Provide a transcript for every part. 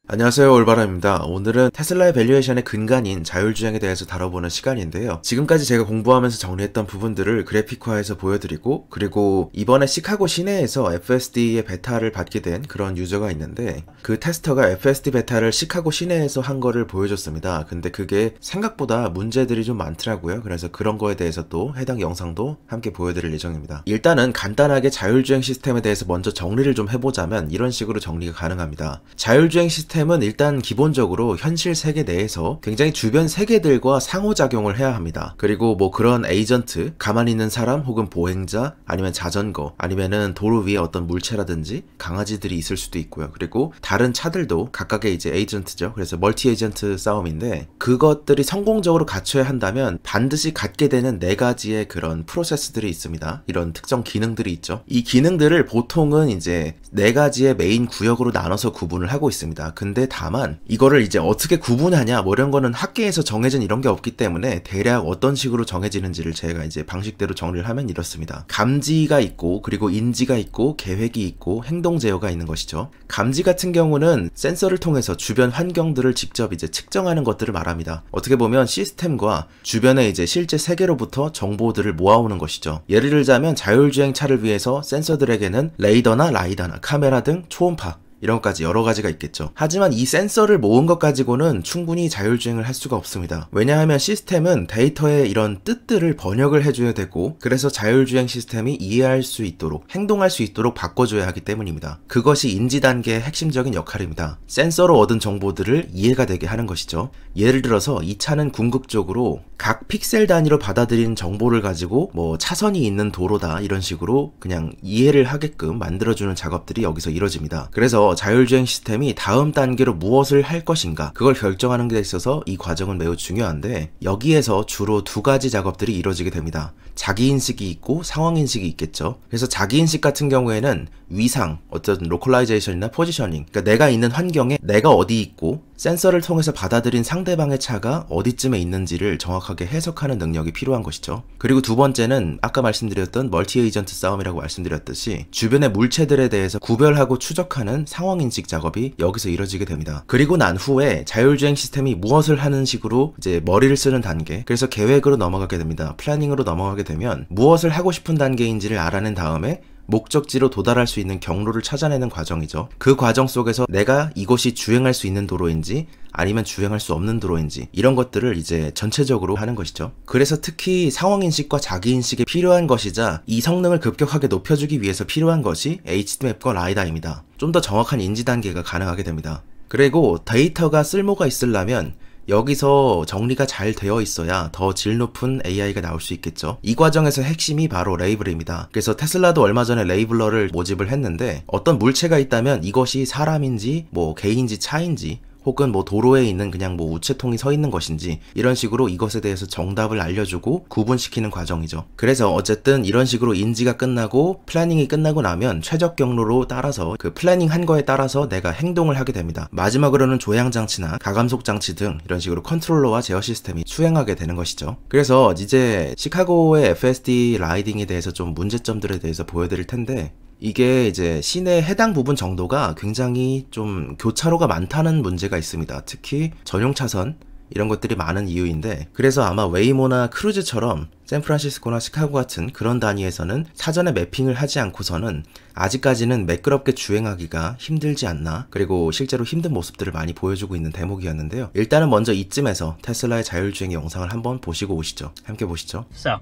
안녕하세요, 올바람입니다. 오늘은 테슬라의 밸류에이션의 근간인 자율주행에 대해서 다뤄보는 시간인데요. 지금까지 제가 공부하면서 정리했던 부분들을 그래픽화해서 보여드리고, 그리고 이번에 시카고 시내에서 FSD의 베타를 받게 된 그런 유저가 있는데, 그 테스터가 FSD 베타를 시카고 시내에서 한 거를 보여줬습니다. 근데 그게 생각보다 문제들이 좀 많더라고요. 그래서 그런 거에 대해서 또 해당 영상도 함께 보여드릴 예정입니다. 일단은 간단하게 자율주행 시스템에 대해서 먼저 정리를 좀 해보자면 이런 식으로 정리가 가능합니다. 자율주행 시스템은 일단 기본적으로 현실 세계 내에서 굉장히 주변 세계들과 상호작용을 해야 합니다. 그리고 뭐 그런 에이전트, 가만히 있는 사람 혹은 보행자, 아니면 자전거, 아니면은 도로 위에 어떤 물체라든지 강아지들이 있을 수도 있고요. 그리고 다른 차들도 각각의 이제 에이전트죠. 그래서 멀티 에이전트 싸움인데, 그것들이 성공적으로 갖춰야 한다면 반드시 갖게 되는 네 가지의 그런 프로세스들이 있습니다. 이런 특정 기능들이 있죠. 이 기능들을 보통은 이제 네 가지의 메인 구역으로 나눠서 구분을 하고 있습니다. 근데 다만 이거를 이제 어떻게 구분하냐 뭐 이런 거는 학계에서 정해진 이런 게 없기 때문에 대략 어떤 식으로 정해지는지를 제가 이제 방식대로 정리를 하면 이렇습니다. 감지가 있고, 그리고 인지가 있고, 계획이 있고, 행동 제어가 있는 것이죠. 감지 같은 경우는 센서를 통해서 주변 환경들을 직접 이제 측정하는 것들을 말합니다. 어떻게 보면 시스템과 주변의 이제 실제 세계로부터 정보들을 모아오는 것이죠. 예를 들자면 자율주행 차를 위해서 센서들에게는 레이더나 라이다나 카메라 등 초음파, 이런 것까지 여러 가지가 있겠죠. 하지만 이 센서를 모은 것 가지고는 충분히 자율주행을 할 수가 없습니다. 왜냐하면 시스템은 데이터의 이런 뜻들을 번역을 해줘야 되고, 그래서 자율주행 시스템이 이해할 수 있도록, 행동할 수 있도록 바꿔줘야 하기 때문입니다. 그것이 인지 단계의 핵심적인 역할입니다. 센서로 얻은 정보들을 이해가 되게 하는 것이죠. 예를 들어서 이 차는 궁극적으로 각 픽셀 단위로 받아들인 정보를 가지고 뭐 차선이 있는 도로다 이런 식으로 그냥 이해를 하게끔 만들어주는 작업들이 여기서 이루어집니다. 그래서 자율주행 시스템이 다음 단계로 무엇을 할 것인가, 그걸 결정하는 데 있어서 이 과정은 매우 중요한데, 여기에서 주로 두 가지 작업들이 이루어지게 됩니다. 자기인식이 있고 상황인식이 있겠죠. 그래서 자기인식 같은 경우에는 위상, 어떤 로컬라이제이션이나 포지셔닝, 그러니까 내가 있는 환경에 내가 어디 있고 센서를 통해서 받아들인 상대방의 차가 어디쯤에 있는지를 정확하게 해석하는 능력이 필요한 것이죠. 그리고 두 번째는 아까 말씀드렸던 멀티 에이전트 싸움이라고 말씀드렸듯이 주변의 물체들에 대해서 구별하고 추적하는 상황인식 작업이 여기서 이루어지게 됩니다. 그리고 난 후에 자율주행 시스템이 무엇을 하는 식으로 이제 머리를 쓰는 단계, 그래서 계획으로 넘어가게 됩니다. 플래닝으로 넘어가게 되면 무엇을 하고 싶은 단계인지를 알아낸 다음에 목적지로 도달할 수 있는 경로를 찾아내는 과정이죠. 그 과정 속에서 내가 이곳이 주행할 수 있는 도로인지 아니면 주행할 수 없는 도로인지 이런 것들을 이제 전체적으로 하는 것이죠. 그래서 특히 상황인식과 자기인식에 필요한 것이자 이 성능을 급격하게 높여주기 위해서 필요한 것이 HD맵과 라이다입니다. 좀 더 정확한 인지 단계가 가능하게 됩니다. 그리고 데이터가 쓸모가 있으려면 여기서 정리가 잘 되어 있어야 더 질 높은 AI가 나올 수 있겠죠. 이 과정에서 핵심이 바로 레이블입니다. 그래서 테슬라도 얼마 전에 레이블러를 모집을 했는데, 어떤 물체가 있다면 이것이 사람인지 뭐 개인지 차인지 혹은 뭐 도로에 있는 그냥 뭐 우체통이 서 있는 것인지 이런 식으로 이것에 대해서 정답을 알려주고 구분시키는 과정이죠. 그래서 어쨌든 이런 식으로 인지가 끝나고 플래닝이 끝나고 나면 최적 경로로 따라서 그 플래닝 한 거에 따라서 내가 행동을 하게 됩니다. 마지막으로는 조향장치나 가감속 장치 등 이런 식으로 컨트롤러와 제어 시스템이 수행하게 되는 것이죠. 그래서 이제 시카고의 FSD 라이딩에 대해서 좀 문제점들에 대해서 보여드릴 텐데, 이게 이제 시내 해당 부분 정도가 굉장히 좀 교차로가 많다는 문제가 있습니다. 특히 전용 차선 이런 것들이 많은 이유인데, 그래서 아마 웨이모나 크루즈처럼 샌프란시스코나 시카고 같은 그런 단위에서는 사전에 매핑을 하지 않고서는 아직까지는 매끄럽게 주행하기가 힘들지 않나, 그리고 실제로 힘든 모습들을 많이 보여주고 있는 대목이었는데요. 일단은 먼저 이쯤에서 테슬라의 자율주행 영상을 한번 보시고 오시죠. 함께 보시죠. So,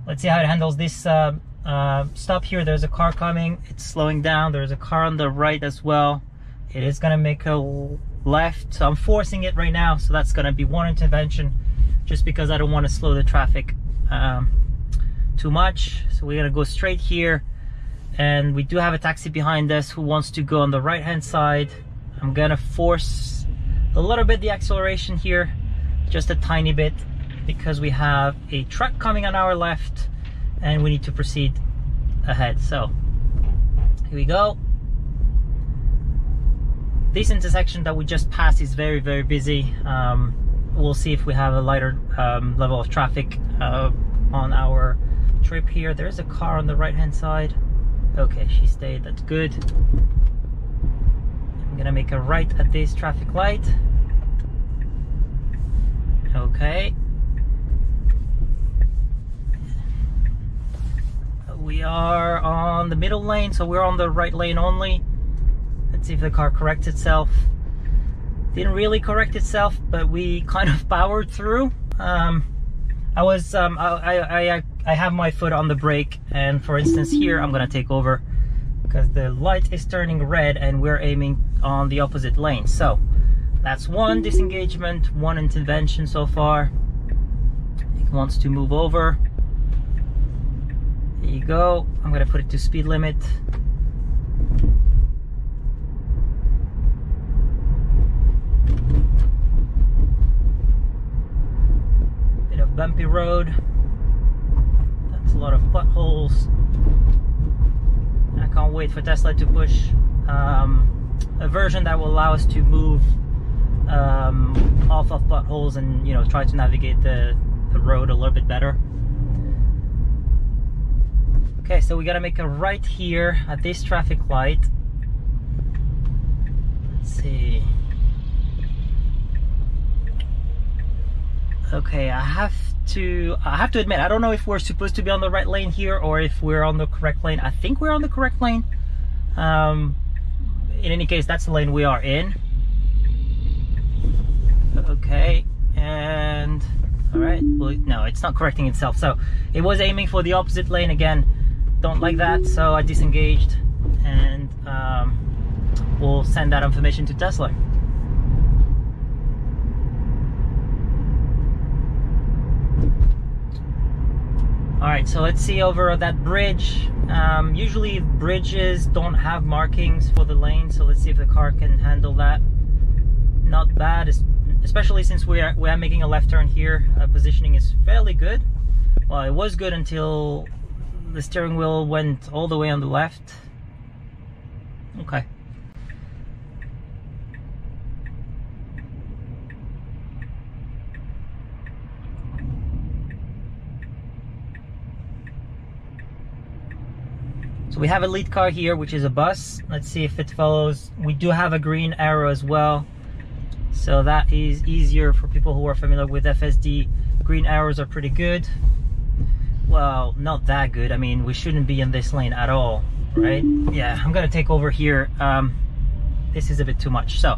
let's see how it handles this stop here. There's a car coming, it's slowing down. There's a car on the right as well. It is gonna make a left, so I'm forcing it right now, so that's gonna be one intervention just because I don't want to slow the traffic too much. So we're gonna go straight here, and we do have a taxi behind us who wants to go on the right hand side. I'm gonna force a little bit the acceleration here, just a tiny bit, because we have a truck coming on our left and we need to proceed ahead. So here we go. This intersection that we just passed is very busy. We'll see if we have a lighter level of traffic on our trip here. There's a car on the right hand side. Okay, she stayed, that's good. gonna make a right at this traffic light. Okay. We are on the middle lane, so we're on the right lane only. Let's see if the car corrects itself. Didn't really correct itself, but we kind of powered through. I have my foot on the brake, and for instance here I'm gonna take over because the light is turning red and we're aiming on the opposite lane. So that's one disengagement, one intervention so far. It wants to move over. There you go. I'm gonna put it to speed limit. Bit of bumpy road. That's a lot of potholes. I can't wait for Tesla to push a version that will allow us to move off of potholes and, you know, try to navigate the road a little bit better. Okay, so we gotta make a right here at this traffic light. Let's see. Okay, I have to admit, I don't know if we're supposed to be on the right lane here or if we're on the correct lane. I think we're on the correct lane. In any case, that's the lane we are in. Okay, and all right, well, no, it's not correcting itself. So it was aiming for the opposite lane again. Don't like that, so I disengaged, and we'll send that information to Tesla. Alright, so let's see over that bridge. Usually bridges don't have markings for the lane, so let's see if the car can handle that. Not bad, especially since we are making a left turn here. Positioning is fairly good. Well, it was good until the steering wheel went all the way on the left. Okay. So we have a lead car here, which is a bus. Let's see if it follows. We do have a green arrow as well, so that is easier for people who are familiar with FSD. Green arrows are pretty good. Well, not that good. I mean, we shouldn't be in this lane at all, right? Yeah, I'm gonna take over here. This is a bit too much. So.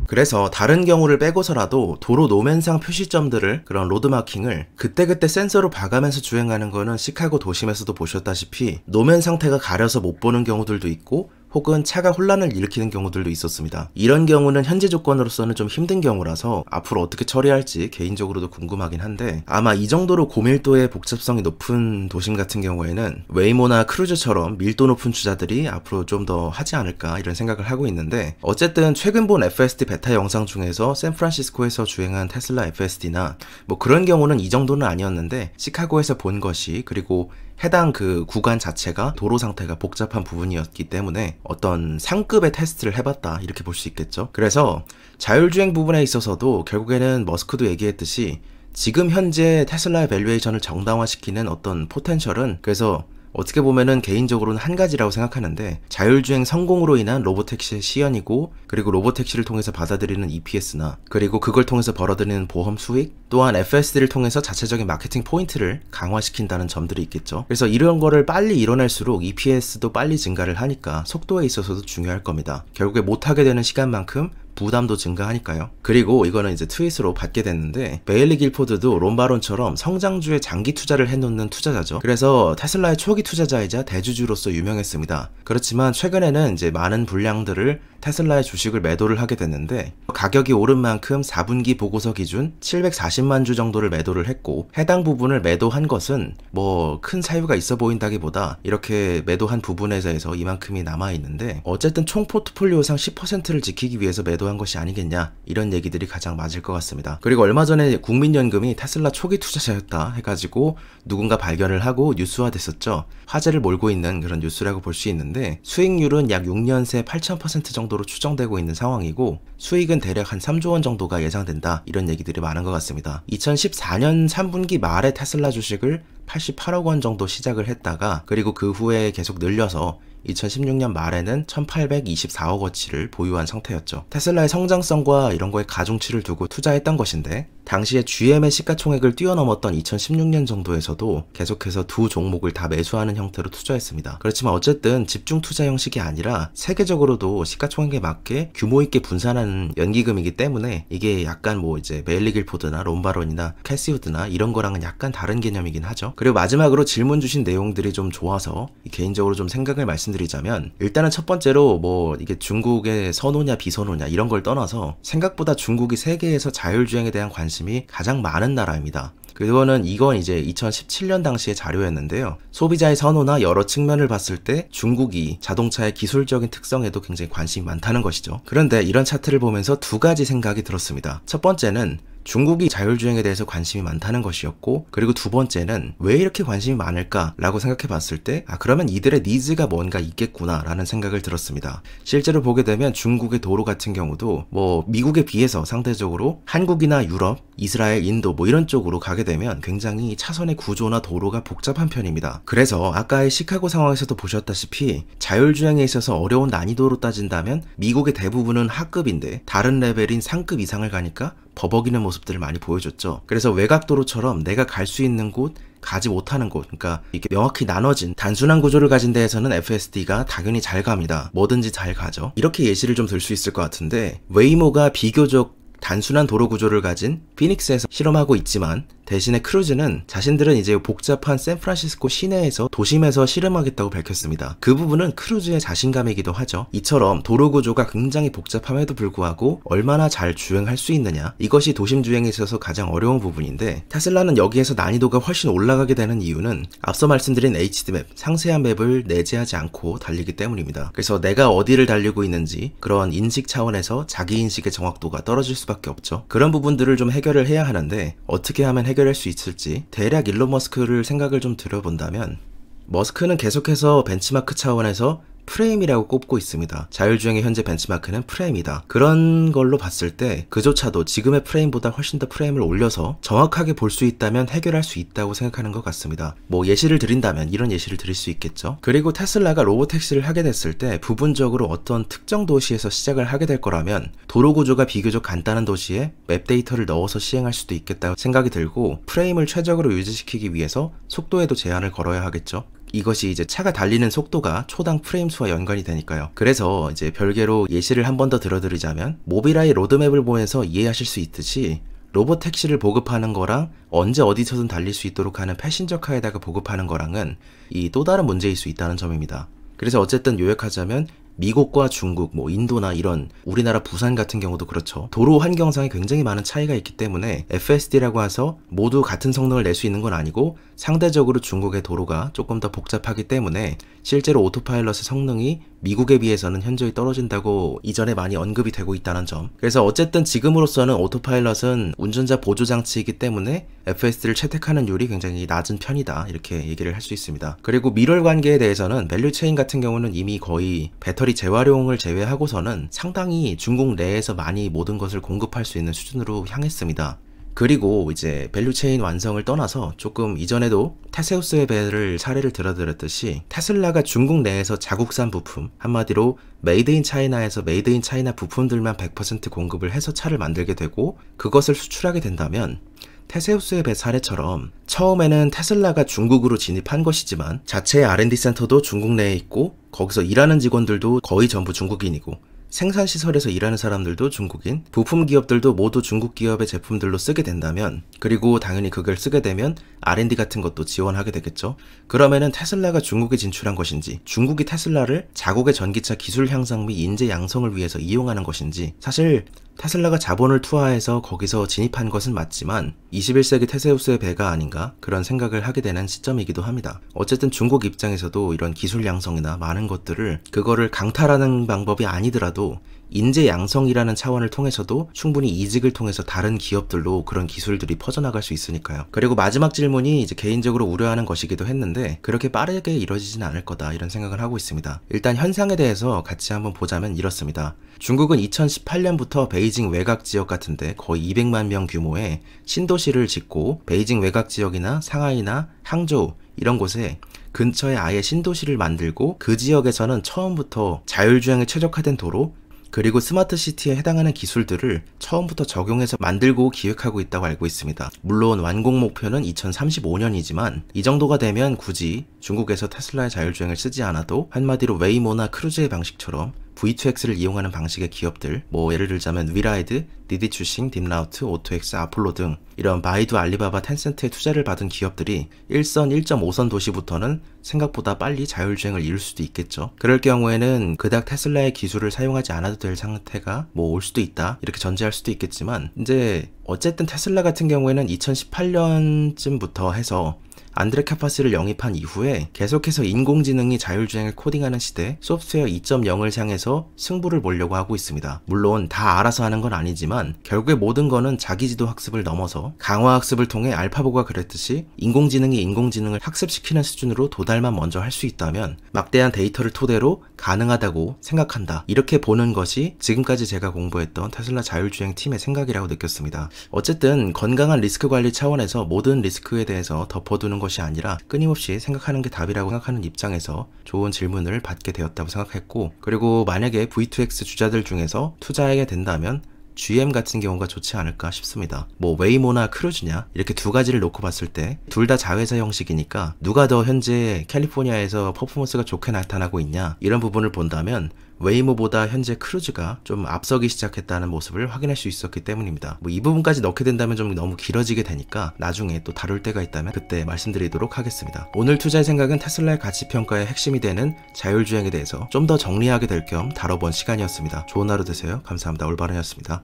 그래서 다른 경우를 빼고서라도 도로 노면상 표시점들을, 그런 로드마킹을 그때그때 센서로 봐가면서 주행하는 거는 시카고 도심에서도 보셨다시피 노면 상태가 가려서 못 보는 경우들도 있고 혹은 차가 혼란을 일으키는 경우들도 있었습니다. 이런 경우는 현재 조건으로서는 좀 힘든 경우라서 앞으로 어떻게 처리할지 개인적으로도 궁금하긴 한데, 아마 이 정도로 고밀도의 복잡성이 높은 도심 같은 경우에는 웨이모나 크루즈처럼 밀도 높은 주자들이 앞으로 좀 더 하지 않을까 이런 생각을 하고 있는데, 어쨌든 최근 본 FSD 베타 영상 중에서 샌프란시스코에서 주행한 테슬라 FSD나 뭐 그런 경우는 이 정도는 아니었는데, 시카고에서 본 것이, 그리고 해당 그 구간 자체가 도로 상태가 복잡한 부분이었기 때문에 어떤 상급의 테스트를 해봤다 이렇게 볼 수 있겠죠. 그래서 자율주행 부분에 있어서도 결국에는 머스크도 얘기했듯이 지금 현재 테슬라의 밸류에이션을 정당화시키는 어떤 포텐셜은, 그래서 어떻게 보면은 개인적으로는 한 가지라고 생각하는데, 자율주행 성공으로 인한 로보택시의 시연이고, 그리고 로보택시를 통해서 받아들이는 EPS나, 그리고 그걸 통해서 벌어들이는 보험 수익, 또한 FSD를 통해서 자체적인 마케팅 포인트를 강화시킨다는 점들이 있겠죠. 그래서 이런 거를 빨리 이뤄낼수록 EPS도 빨리 증가를 하니까 속도에 있어서도 중요할 겁니다. 결국에 못하게 되는 시간만큼 부담도 증가하니까요. 그리고 이거는 이제 트윗으로 받게 됐는데, 베일리 길포드도 론바론처럼 성장주에 장기 투자를 해놓는 투자자죠. 그래서 테슬라의 초기 투자자이자 대주주로서 유명했습니다. 그렇지만 최근에는 이제 많은 분량들을 테슬라의 주식을 매도를 하게 됐는데, 가격이 오른 만큼 4분기 보고서 기준 740만 주 정도를 매도를 했고, 해당 부분을 매도한 것은 뭐 큰 사유가 있어 보인다기보다 이렇게 매도한 부분에 대해서 이만큼이 남아있는데, 어쨌든 총 포트폴리오상 10%를 지키기 위해서 매도한 것이 아니겠냐, 이런 얘기들이 가장 맞을 것 같습니다. 그리고 얼마 전에 국민연금이 테슬라 초기 투자자였다 해가지고 누군가 발견을 하고 뉴스화 됐었죠. 화제를 몰고 있는 그런 뉴스라고 볼 수 있는데, 수익률은 약 6년 새 8,000% 정도로 추정되고 있는 상황이고, 수익은 대략 한 3조 원 정도가 예상된다, 이런 얘기들이 많은 것 같습니다. 2014년 3분기 말에 테슬라 주식을 88억 원 정도 시작을 했다가 그리고 그 후에 계속 늘려서 2016년 말에는 1824억 원치를 보유한 상태였죠. 테슬라의 성장성과 이런 거에 가중치를 두고 투자했던 것인데 당시에 GM의 시가총액을 뛰어넘었던 2016년 정도에서도 계속해서 두 종목을 다 매수하는 형태로 투자했습니다. 그렇지만 어쨌든 집중 투자 형식이 아니라 세계적으로도 시가총액에 맞게 규모 있게 분산하는 연기금이기 때문에 이게 약간 뭐 이제 메일리 길포드나 롬바론이나 캐시우드나 이런 거랑은 약간 다른 개념이긴 하죠. 그리고 마지막으로 질문 주신 내용들이 좀 좋아서 개인적으로 좀 생각을 말씀드리자면 일단은 첫 번째로 뭐 이게 중국의 선호냐 비선호냐 이런 걸 떠나서 생각보다 중국이 세계에서 자율주행에 대한 관심이 가장 많은 나라입니다. 이건 이제 2017년 당시의 자료였는데요. 소비자의 선호나 여러 측면을 봤을 때 중국이 자동차의 기술적인 특성에도 굉장히 관심이 많다는 것이죠. 그런데 이런 차트를 보면서 두 가지 생각이 들었습니다. 첫 번째는 중국이 자율주행에 대해서 관심이 많다는 것이었고, 그리고 두 번째는 왜 이렇게 관심이 많을까라고 생각해 봤을 때 그러면 이들의 니즈가 뭔가 있겠구나 라는 생각을 들었습니다. 실제로 보게 되면 중국의 도로 같은 경우도 뭐 미국에 비해서 상대적으로 한국이나 유럽, 이스라엘, 인도 뭐 이런 쪽으로 가게 되면 굉장히 차선의 구조나 도로가 복잡한 편입니다. 그래서 아까의 시카고 상황에서도 보셨다시피 자율주행에 있어서 어려운 난이도로 따진다면 미국의 대부분은 하급인데 다른 레벨인 상급 이상을 가니까 버벅이는 모습들을 많이 보여줬죠. 그래서 외곽도로처럼 내가 갈 수 있는 곳, 가지 못하는 곳, 그러니까 이게 명확히 나눠진 단순한 구조를 가진 데에서는 FSD가 당연히 잘 갑니다. 뭐든지 잘 가죠. 이렇게 예시를 좀 들 수 있을 것 같은데 웨이모가 비교적 단순한 도로 구조를 가진 피닉스에서 실험하고 있지만 대신에 크루즈는 자신들은 이제 복잡한 샌프란시스코 시내에서 도심에서 실험하겠다고 밝혔습니다. 그 부분은 크루즈의 자신감이기도 하죠. 이처럼 도로 구조가 굉장히 복잡함에도 불구하고 얼마나 잘 주행할 수 있느냐, 이것이 도심 주행에 있어서 가장 어려운 부분인데 테슬라는 여기에서 난이도가 훨씬 올라가게 되는 이유는 앞서 말씀드린 HD맵, 상세한 맵을 내재하지 않고 달리기 때문입니다. 그래서 내가 어디를 달리고 있는지 그런 인식 차원에서 자기 인식의 정확도가 떨어질 수밖에 없죠. 그런 부분들을 좀 해결을 해야 하는데 어떻게 하면 해결할 수 있을지 대략 일론 머스크를 생각을 좀 들여본다면 머스크는 계속해서 벤치마크 차원에서 프레임이라고 꼽고 있습니다. 자율주행의 현재 벤치마크는 프레임이다. 그런 걸로 봤을 때 그조차도 지금의 프레임보다 훨씬 더 프레임을 올려서 정확하게 볼 수 있다면 해결할 수 있다고 생각하는 것 같습니다. 뭐 예시를 드린다면 이런 예시를 드릴 수 있겠죠. 그리고 테슬라가 로보택시를 하게 됐을 때 부분적으로 어떤 특정 도시에서 시작을 하게 될 거라면 도로 구조가 비교적 간단한 도시에 맵 데이터를 넣어서 시행할 수도 있겠다고 생각이 들고, 프레임을 최적으로 유지시키기 위해서 속도에도 제한을 걸어야 하겠죠. 이것이 이제 차가 달리는 속도가 초당 프레임 수와 연관이 되니까요. 그래서 이제 별개로 예시를 한 번 더 들어드리자면 모빌아이 로드맵을 보면서 이해하실 수 있듯이 로보택시를 보급하는 거랑 언제 어디서든 달릴 수 있도록 하는 패신저카에다가 보급하는 거랑은 이 또 다른 문제일 수 있다는 점입니다. 그래서 어쨌든 요약하자면 미국과 중국, 뭐 인도나 이런 우리나라 부산 같은 경우도 그렇죠. 도로 환경상에 굉장히 많은 차이가 있기 때문에 FSD라고 해서 모두 같은 성능을 낼 수 있는 건 아니고 상대적으로 중국의 도로가 조금 더 복잡하기 때문에 실제로 오토파일럿의 성능이 미국에 비해서는 현저히 떨어진다고 이전에 많이 언급이 되고 있다는 점. 그래서 어쨌든 지금으로서는 오토파일럿은 운전자 보조장치이기 때문에 FSD를 채택하는 율이 굉장히 낮은 편이다, 이렇게 얘기를 할 수 있습니다. 그리고 미럴 관계에 대해서는 밸류체인 같은 경우는 이미 거의 배터리 재활용을 제외하고서는 상당히 중국 내에서 많이 모든 것을 공급할 수 있는 수준으로 향했습니다. 그리고 이제 밸류체인 완성을 떠나서 조금 이전에도 테세우스의 배를 사례를 들어드렸듯이 테슬라가 중국 내에서 자국산 부품, 한마디로 메이드 인 차이나에서 메이드 인 차이나 부품들만 100% 공급을 해서 차를 만들게 되고 그것을 수출하게 된다면 테세우스의 배 사례처럼 처음에는 테슬라가 중국으로 진입한 것이지만 자체의 R&D 센터도 중국 내에 있고 거기서 일하는 직원들도 거의 전부 중국인이고 생산시설에서 일하는 사람들도 중국인, 부품 기업들도 모두 중국 기업의 제품들로 쓰게 된다면, 그리고 당연히 그걸 쓰게 되면 R&D 같은 것도 지원하게 되겠죠. 그러면은 테슬라가 중국에 진출한 것인지, 중국이 테슬라를 자국의 전기차 기술 향상 및 인재 양성을 위해서 이용하는 것인지, 사실 테슬라가 자본을 투하해서 거기서 진입한 것은 맞지만 21세기 테세우스의 배가 아닌가 그런 생각을 하게 되는 시점이기도 합니다. 어쨌든 중국 입장에서도 이런 기술 양성이나 많은 것들을 그거를 강탈하는 방법이 아니더라도 인재 양성이라는 차원을 통해서도 충분히 이직을 통해서 다른 기업들로 그런 기술들이 퍼져나갈 수 있으니까요. 그리고 마지막 질문이 이제 개인적으로 우려하는 것이기도 했는데 그렇게 빠르게 이루어지진 않을 거다 이런 생각을 하고 있습니다. 일단 현상에 대해서 같이 한번 보자면 이렇습니다. 중국은 2018년부터 베이징 외곽 지역 같은데 거의 200만 명 규모의 신도시를 짓고 베이징 외곽 지역이나 상하이나 항저우 이런 곳에 근처에 아예 신도시를 만들고 그 지역에서는 처음부터 자율주행에 최적화된 도로 그리고 스마트 시티에 해당하는 기술들을 처음부터 적용해서 만들고 기획하고 있다고 알고 있습니다. 물론 완공 목표는 2035년이지만 이 정도가 되면 굳이 중국에서 테슬라의 자율주행을 쓰지 않아도 한마디로 웨이모나 크루즈의 방식처럼 V2X를 이용하는 방식의 기업들, 뭐 예를 들자면 위라이드, 디디추싱, 딥라우트, 오토엑스, 아폴로 등 이런 바이두, 알리바바, 텐센트의 투자를 받은 기업들이 1선, 1.5선 도시부터는 생각보다 빨리 자율주행을 이룰 수도 있겠죠. 그럴 경우에는 그닥 테슬라의 기술을 사용하지 않아도 될 상태가 뭐 올 수도 있다 이렇게 전제할 수도 있겠지만 이제 어쨌든 테슬라 같은 경우에는 2018년쯤부터 해서 안드레 카파스를 영입한 이후에 계속해서 인공지능이 자율주행을 코딩하는 시대 소프트웨어 2.0을 향해서 승부를 보려고 하고 있습니다. 물론 다 알아서 하는 건 아니지만 결국에 모든 거는 자기지도 학습을 넘어서 강화학습을 통해 알파고가 그랬듯이 인공지능이 인공지능을 학습시키는 수준으로 도달만 먼저 할 수 있다면 막대한 데이터를 토대로 가능하다고 생각한다. 이렇게 보는 것이 지금까지 제가 공부했던 테슬라 자율주행 팀의 생각이라고 느꼈습니다. 어쨌든 건강한 리스크 관리 차원에서 모든 리스크에 대해서 덮어두는 것이 아니라 끊임없이 생각하는 게 답이라고 생각하는 입장에서 좋은 질문을 받게 되었다고 생각했고 그리고 만약에 V2X 주자들 중에서 투자하게 된다면 GM 같은 경우가 좋지 않을까 싶습니다. 뭐 웨이모나 크루즈냐 이렇게 두 가지를 놓고 봤을 때 둘 다 자회사 형식이니까 누가 더 현재 캘리포니아에서 퍼포먼스가 좋게 나타나고 있냐 이런 부분을 본다면 웨이모보다 현재 크루즈가 좀 앞서기 시작했다는 모습을 확인할 수 있었기 때문입니다. 뭐 이 부분까지 넣게 된다면 좀 너무 길어지게 되니까 나중에 또 다룰 때가 있다면 그때 말씀드리도록 하겠습니다. 오늘 투자의 생각은 테슬라의 가치평가의 핵심이 되는 자율주행에 대해서 좀 더 정리하게 될 겸 다뤄본 시간이었습니다. 좋은 하루 되세요. 감사합니다. 올바른이었습니다.